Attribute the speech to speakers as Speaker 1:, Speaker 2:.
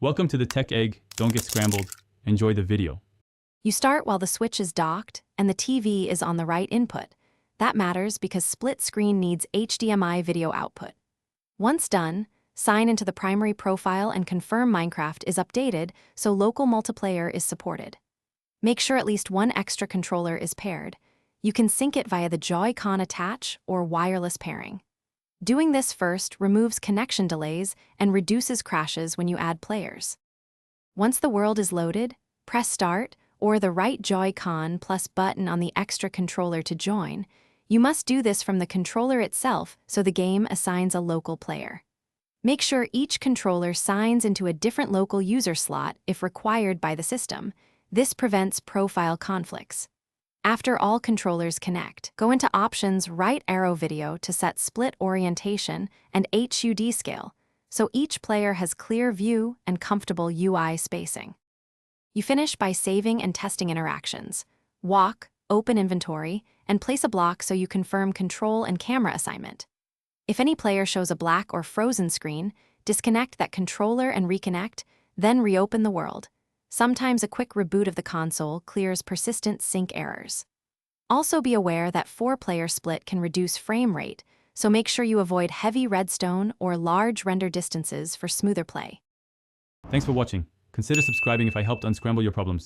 Speaker 1: Welcome to the Tech Egg. Don't get scrambled. Enjoy the video.
Speaker 2: You start while the switch is docked and the TV is on the right input. That matters because split screen needs HDMI video output. Once done, sign into the primary profile and confirm Minecraft is updated so local multiplayer is supported. Make sure at least one extra controller is paired. You can sync it via the Joy-Con attach or wireless pairing. Doing this first removes connection delays and reduces crashes when you add players. Once the world is loaded, press Start or the right Joy-Con plus button on the extra controller to join. You must do this from the controller itself so the game assigns a local player. Make sure each controller signs into a different local user slot if required by the system. This prevents profile conflicts. After all controllers connect, go into Options Right Arrow Video to set split orientation and HUD scale, so each player has clear view and comfortable UI spacing. You finish by saving and testing interactions. Walk, open inventory, and place a block so you confirm control and camera assignment. If any player shows a black or frozen screen, disconnect that controller and reconnect, then reopen the world. Sometimes a quick reboot of the console clears persistent sync errors. Also be aware that 4-player split can reduce frame rate, so make sure you avoid heavy redstone or large render distances for smoother play.
Speaker 1: Thanks for watching. Consider subscribing if I helped unscramble your problems.